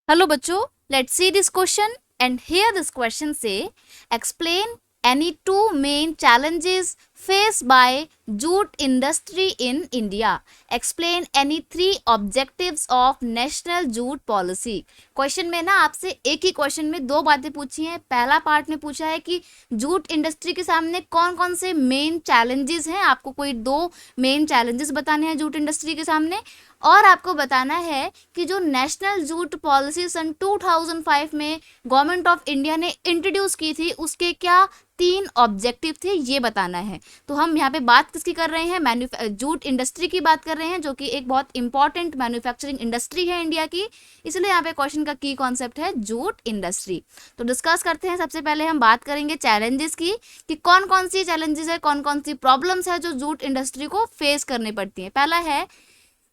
Hello बच्चों, let's see this question and here this question say explain any two main challenges faced by jute industry in India. Explain any three objectives of national jute policy. Question में ना आपसे एक ही question में दो बातें पूछी हैं। पहला पार्ट में पूछा है कि जूट इंडस्ट्री के सामने कौन कौन से मेन चैलेंजेस हैं, आपको कोई दो मेन चैलेंजेस बताने हैं जूट इंडस्ट्री के सामने, और आपको बताना है कि जो नेशनल जूट पॉलिसी सन 2005 में गवर्नमेंट ऑफ इंडिया ने इंट्रोड्यूस की थी उसके क्या तीन ऑब्जेक्टिव थे, ये बताना है। तो हम यहाँ पे बात किसकी कर रहे हैं, जूट इंडस्ट्री की बात कर रहे हैं, जो कि एक बहुत इंपॉर्टेंट मैन्युफैक्चरिंग इंडस्ट्री है इंडिया की, इसलिए यहाँ पे क्वेश्चन का की कॉन्सेप्ट है जूट इंडस्ट्री। तो डिस्कस करते हैं। सबसे पहले हम बात करेंगे चैलेंजेस की कि कौन कौन सी चैलेंजेस है, कौन कौन सी प्रॉब्लम्स है जो जूट इंडस्ट्री को फेस करनी पड़ती है। पहला है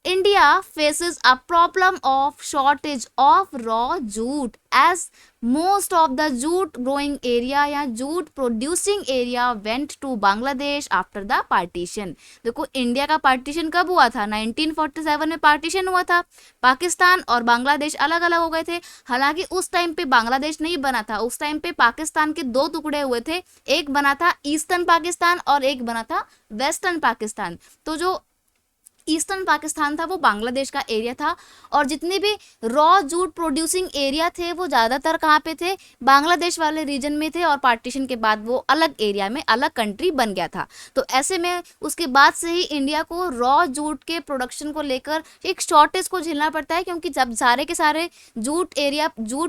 India faces a problem of shortage of raw jute as most of the jute growing area या jute producing area went to Bangladesh after the partition। देखो इंडिया का पार्टीशन कब हुआ था, 1947 में पार्टीशन हुआ था। पाकिस्तान और बांग्लादेश अलग अलग हो गए थे। हालांकि उस टाइम पे बांग्लादेश नहीं बना था, उस टाइम पे पाकिस्तान के दो टुकड़े हुए थे, एक बना था ईस्टर्न पाकिस्तान और एक बना था वेस्टर्न पाकिस्तान। तो जो ईस्टर्न पाकिस्तान था वो बांग्लादेश का एरिया था और जितने भी रॉ जूट प्रोड्यूसिंग एरिया थे वो ज़्यादातर कहाँ पे थे, बांग्लादेश वाले रीजन में थे, और पार्टीशन के बाद वो अलग एरिया में अलग कंट्री बन गया था। तो ऐसे में उसके बाद से ही इंडिया को रॉ जूट के प्रोडक्शन को लेकर एक शॉर्टेज को झेलना पड़ता है, क्योंकि जब सारे के सारे जूट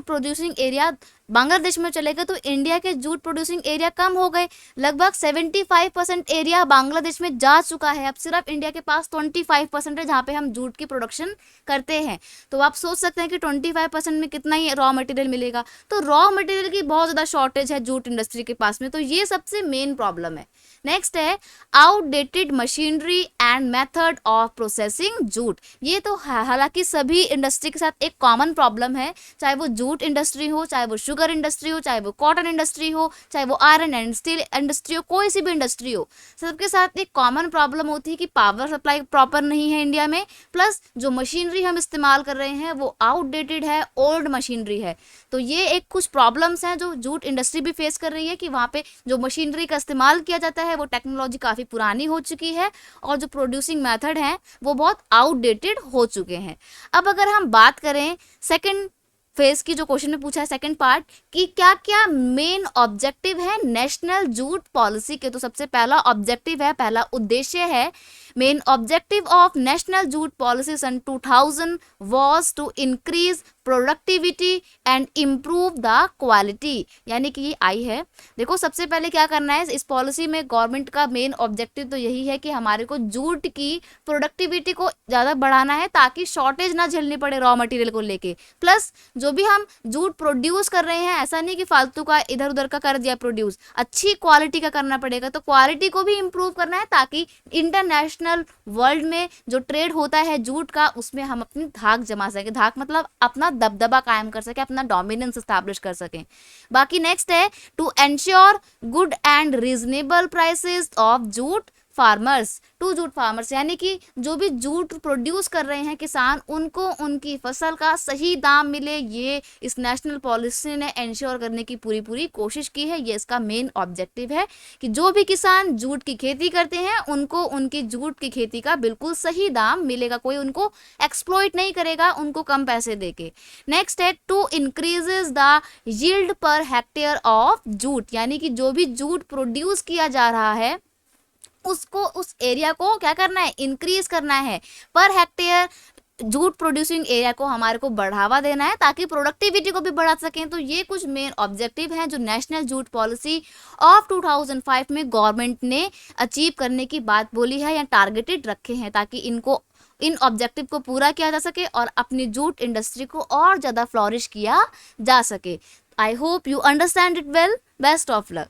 प्रोड्यूसिंग एरिया बांग्लादेश में चले गए तो इंडिया के जूट प्रोड्यूसिंग एरिया कम हो गए। लगभग 75% एरिया बांग्लादेश में जा चुका है। अब सिर्फ इंडिया के पास 25% है जहाँ पे हम जूट की प्रोडक्शन करते हैं। तो आप सोच सकते हैं कि 25% में कितना ही रॉ मटेरियल मिलेगा। तो रॉ मटेरियल की बहुत ज़्यादा शॉर्टेज है जूट इंडस्ट्री के पास में, तो ये सबसे मेन प्रॉब्लम है। नेक्स्ट है outdated machinery and method of processing jute. ये तो हालांकि सभी इंडस्ट्री के साथ एक कॉमन प्रॉब्लम है, चाहे वो जूट इंडस्ट्री हो, चाहे वो शुगर इंडस्ट्री हो, चाहे वो कॉटन इंडस्ट्री हो, चाहे वो आयरन एंड स्टील इंडस्ट्री हो, कोई सी भी इंडस्ट्री हो, सबके साथ एक कॉमन प्रॉब्लम होती है कि पावर सप्लाई प्रॉपर नहीं है इंडिया में, प्लस जो मशीनरी हम इस्तेमाल कर रहे हैं वो आउटडेटेड है, ओल्ड मशीनरी है। तो ये एक कुछ प्रॉब्लम्स हैं जो जूट इंडस्ट्री भी फेस कर रही है कि वहाँ पे जो मशीनरी का इस्तेमाल किया जाता है वो टेक्नोलॉजी काफ़ी पुरानी हो चुकी है और जो प्रोड्यूसिंग मेथड हैं वो बहुत आउटडेटेड हो चुके हैं। अब अगर हम बात करें सेकंड फेज की, जो क्वेश्चन में पूछा है सेकंड पार्ट कि क्या क्या मेन ऑब्जेक्टिव है नेशनल जूट पॉलिसी के, तो सबसे पहला ऑब्जेक्टिव है, पहला उद्देश्य है, main objective of national jute policy सन 2000 was to increase productivity and improve the quality, यानी कि ये आई है। देखो सबसे पहले क्या करना है इस पॉलिसी में, गवर्नमेंट का मेन ऑब्जेक्टिव तो यही है कि हमारे को जूट की प्रोडक्टिविटी को ज़्यादा बढ़ाना है ताकि शॉर्टेज ना झेलनी पड़े रॉ मटेरियल को लेके। प्लस जो भी हम जूट प्रोड्यूस कर रहे हैं ऐसा नहीं कि फालतू का इधर उधर का कर दिया प्रोड्यूस, अच्छी क्वालिटी का करना पड़ेगा। तो क्वालिटी को भी इम्प्रूव करना है ताकि इंटरनेशनल वर्ल्ड में जो ट्रेड होता है जूट का उसमें हम अपनी धाक जमा सके, धाक मतलब अपना दबदबा कायम कर सके, अपना डोमिनेंस एस्टैब्लिश कर सकें। बाकी नेक्स्ट है to ensure good and reasonable prices of jute farmers to jute farmers, यानी कि जो भी जूट प्रोड्यूस कर रहे हैं किसान उनको उनकी फसल का सही दाम मिले, ये इस नेशनल पॉलिसी ने एंश्योर करने की पूरी कोशिश की है। ये इसका मेन ऑब्जेक्टिव है कि जो भी किसान जूट की खेती करते हैं उनको उनकी जूट की खेती का बिल्कुल सही दाम मिलेगा, कोई उनको एक्सप्लॉइट नहीं करेगा उनको कम पैसे देके। नेक्स्ट है to increases the yield per hectare of jute, यानी कि जो भी जूट प्रोड्यूस किया जा रहा है उसको उस एरिया को क्या करना है, इंक्रीज करना है, per hectare jute producing area को हमारे को बढ़ावा देना है ताकि प्रोडक्टिविटी को भी बढ़ा सकें। तो ये कुछ मेन ऑब्जेक्टिव हैं जो नेशनल जूट पॉलिसी ऑफ 2005 में गवर्नमेंट ने अचीव करने की बात बोली है या टारगेटेड रखे हैं ताकि इन ऑब्जेक्टिव को पूरा किया जा सके और अपनी जूट इंडस्ट्री को और ज़्यादा फ्लॉरिश किया जा सके। I hope you understand it well. Best of luck.